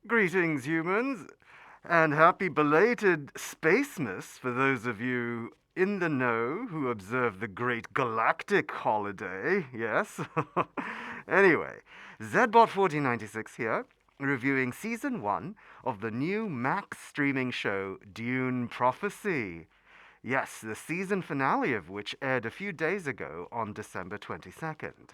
Greetings, humans, and happy belated Spacemas for those of you in the know who observe the great galactic holiday. Yes. Anyway, Zbot1496 here, reviewing season 1 of the new Max streaming show Dune Prophecy. Yes, the season finale of which aired a few days ago on December 22nd.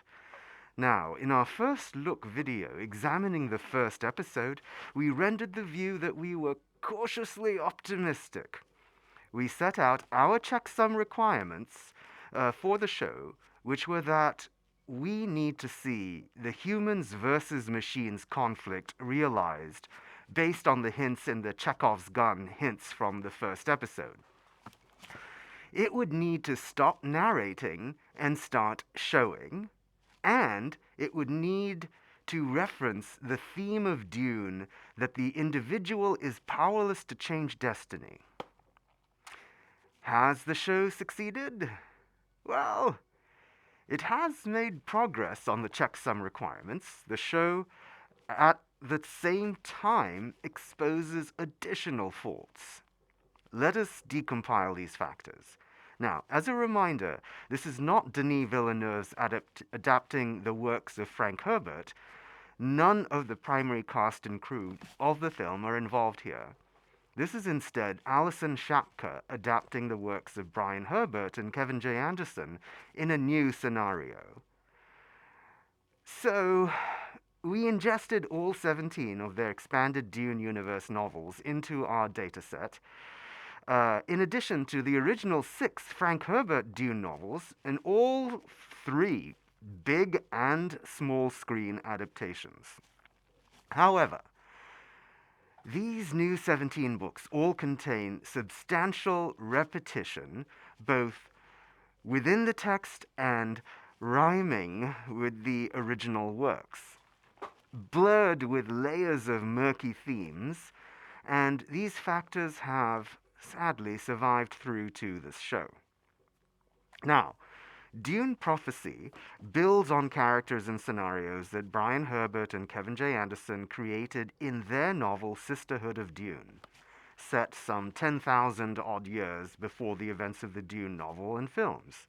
Now, in our first look video examining the first episode, we rendered the view that we were cautiously optimistic. We set out our checksum requirements for the show, which were that we need to see the humans versus machines conflict realized based on the hints in the Chekhov's gun hints from the first episode. It would need to stop narrating and start showing, and it would need to reference the theme of Dune that the individual is powerless to change destiny. Has the show succeeded? Well, it has made progress on the checksum requirements. The show, at the same time, exposes additional faults. Let us decompile these factors. Now, as a reminder, this is not Denis Villeneuve's adapting the works of Frank Herbert. None of the primary cast and crew of the film are involved here. This is instead Alison Schapke adapting the works of Brian Herbert and Kevin J. Anderson in a new scenario. So, we ingested all 17 of their expanded Dune universe novels into our dataset, in addition to the original 6 Frank Herbert Dune novels and all 3 big and small screen adaptations. However, these new 17 books all contain substantial repetition, both within the text and rhyming with the original works, blurred with layers of murky themes, and these factors have sadly survived through to this show. Now, Dune Prophecy builds on characters and scenarios that Brian Herbert and Kevin J. Anderson created in their novel Sisterhood of Dune, set some 10,000 odd years before the events of the Dune novel and films.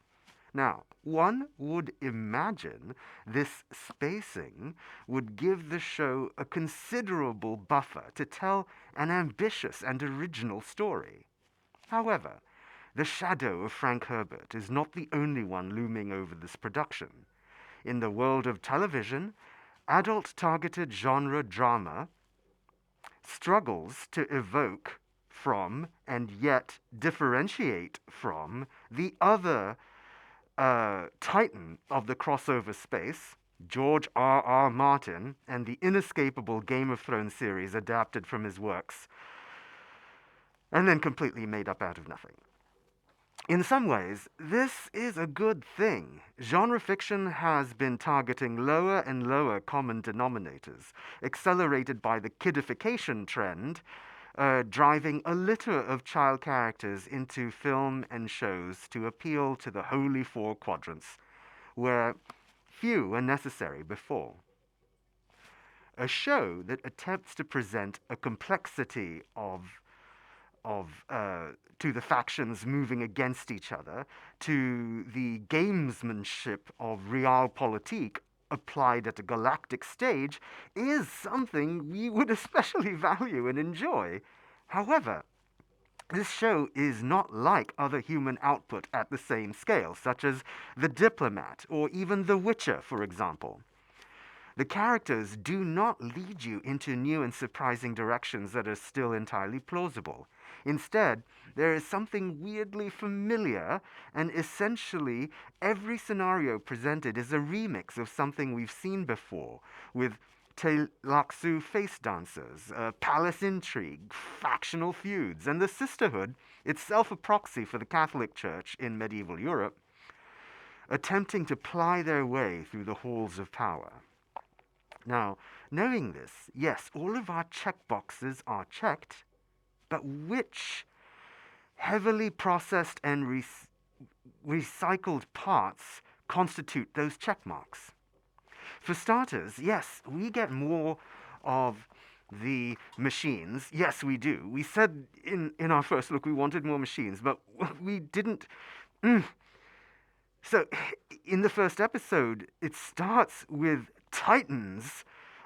Now, one would imagine this spacing would give the show a considerable buffer to tell an ambitious and original story. However, the shadow of Frank Herbert is not the only one looming over this production. In the world of television, adult-targeted genre drama struggles to evoke from and yet differentiate from the other titan of the crossover space, George R. Martin, and the inescapable Game of Thrones series adapted from his works, and then completely made up out of nothing. In some ways, this is a good thing. Genre fiction has been targeting lower and lower common denominators, accelerated by the kidification trend, driving a litter of child characters into film and shows to appeal to the holy 4 quadrants, where few were necessary before. A show that attempts to present a complexity to the factions moving against each other, to the gamesmanship of realpolitik applied at a galactic stage, is something we would especially value and enjoy. However, this show is not like other human output at the same scale, such as The Diplomat or even The Witcher, for example. The characters do not lead you into new and surprising directions that are still entirely plausible. Instead, there is something weirdly familiar, and essentially every scenario presented is a remix of something we've seen before, with Tleilaxu face dancers, palace intrigue, factional feuds, and the sisterhood, itself a proxy for the Catholic Church in medieval Europe, attempting to ply their way through the halls of power. Now, knowing this, yes, all of our checkboxes are checked, but which heavily processed and recycled parts constitute those check marks? For starters, yes, we get more of the machines. Yes, we do. We said in our first look we wanted more machines, but we didn't. Mm. So, in the first episode, it starts with Titans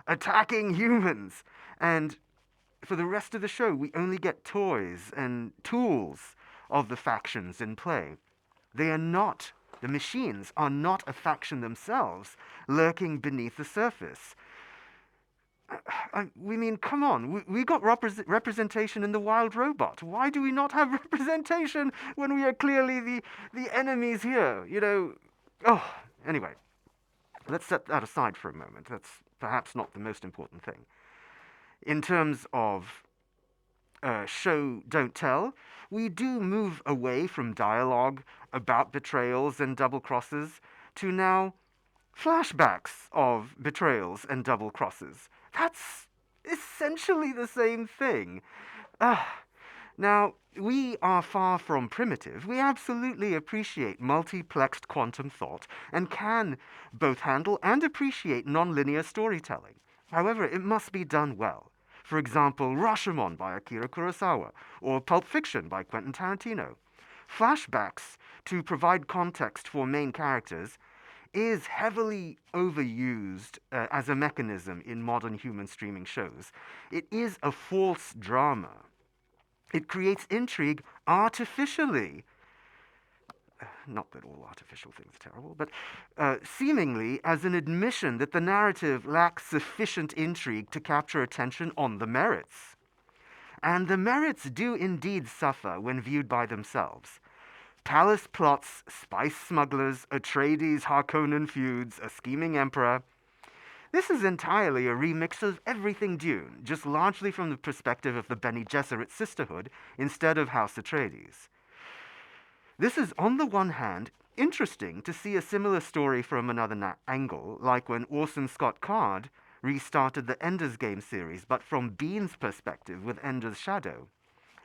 attacking humans, and for the rest of the show, we only get toys and tools of the factions in play. They are not, the machines are not a faction themselves, lurking beneath the surface. We mean, come on, we got representation in the wild robot. Why do we not have representation when we are clearly the enemies here? Oh, anyway, let's set that aside for a moment. That's perhaps not the most important thing. In terms of show, don't tell, we do move away from dialogue about betrayals and double crosses to now flashbacks of betrayals and double crosses. That's essentially the same thing. Now, we are far from primitive. We absolutely appreciate multiplexed quantum thought and can both handle and appreciate nonlinear storytelling. However, it must be done well. For example, Rashomon by Akira Kurosawa or Pulp Fiction by Quentin Tarantino. Flashbacks to provide context for main characters is heavily overused as a mechanism in modern human streaming shows. It is a false drama. It creates intrigue artificially. Not that all artificial things are terrible, but seemingly as an admission that the narrative lacks sufficient intrigue to capture attention on the merits. And the merits do indeed suffer when viewed by themselves. Palace plots, spice smugglers, Atreides Harkonnen feuds, a scheming emperor. This is entirely a remix of everything Dune, just largely from the perspective of the Bene Gesserit sisterhood instead of House Atreides. This is, on the one hand, interesting to see a similar story from another angle, like when Orson Scott Card restarted the Ender's Game series, but from Bean's perspective with Ender's Shadow.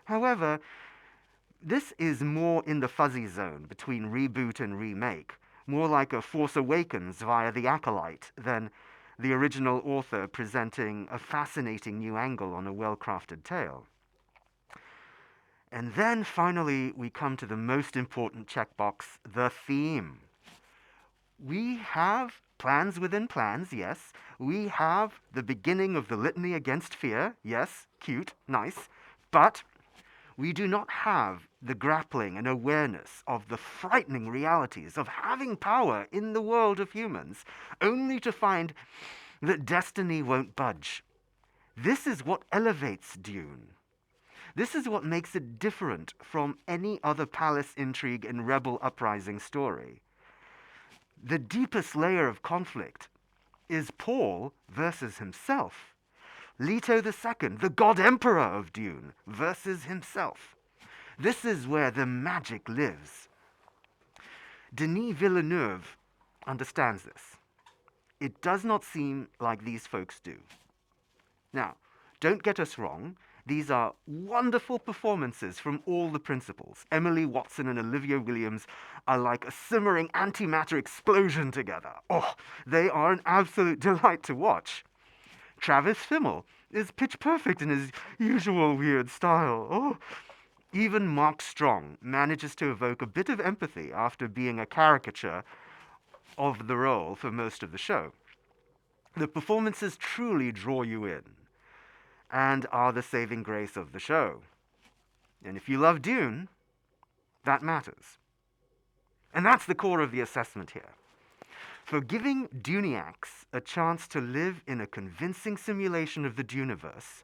However, this is more in the fuzzy zone between reboot and remake, more like a Force Awakens via The Acolyte than the original author presenting a fascinating new angle on a well-crafted tale. And then finally, we come to the most important checkbox, the theme. We have plans within plans, yes. We have the beginning of the litany against fear, yes, cute, nice. But we do not have the grappling and awareness of the frightening realities of having power in the world of humans, only to find that destiny won't budge. This is what elevates Dune. This is what makes it different from any other palace intrigue and rebel uprising story. The deepest layer of conflict is Paul versus himself. Leto II, the God Emperor of Dune, versus himself. This is where the magic lives. Denis Villeneuve understands this. It does not seem like these folks do. Now, don't get us wrong, these are wonderful performances from all the principals. Emily Watson and Olivia Williams are like a simmering antimatter explosion together. Oh, they are an absolute delight to watch. Travis Fimmel is pitch perfect in his usual weird style. Oh, even Mark Strong manages to evoke a bit of empathy after being a caricature of the role for most of the show. The performances truly draw you in and are the saving grace of the show. And if you love Dune, that matters. And that's the core of the assessment here. For giving Duniacs a chance to live in a convincing simulation of the Duneverse,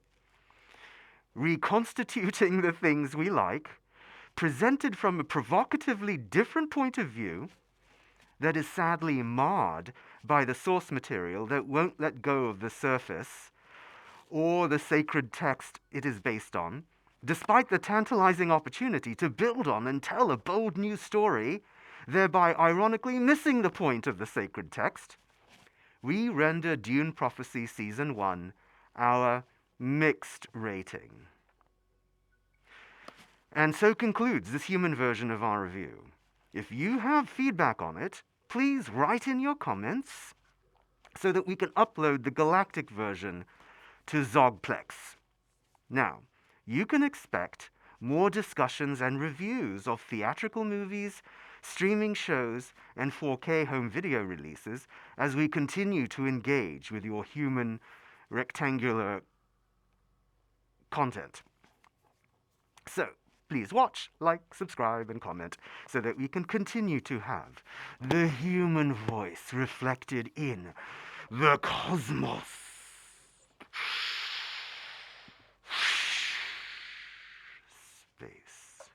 reconstituting the things we like, presented from a provocatively different point of view that is sadly marred by the source material that won't let go of the surface or the sacred text it is based on, despite the tantalizing opportunity to build on and tell a bold new story, thereby ironically missing the point of the sacred text, we render Dune Prophecy Season 1 our mixed rating. And so concludes this human version of our review. If you have feedback on it, please write in your comments so that we can upload the galactic version to Zogplex. Now, you can expect more discussions and reviews of theatrical movies, streaming shows, and 4K home video releases as we continue to engage with your human rectangular content. So, please watch, like, subscribe, and comment so that we can continue to have the human voice reflected in the cosmos. Space.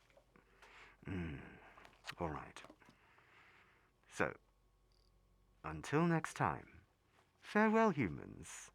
All right. So, until next time, farewell, humans.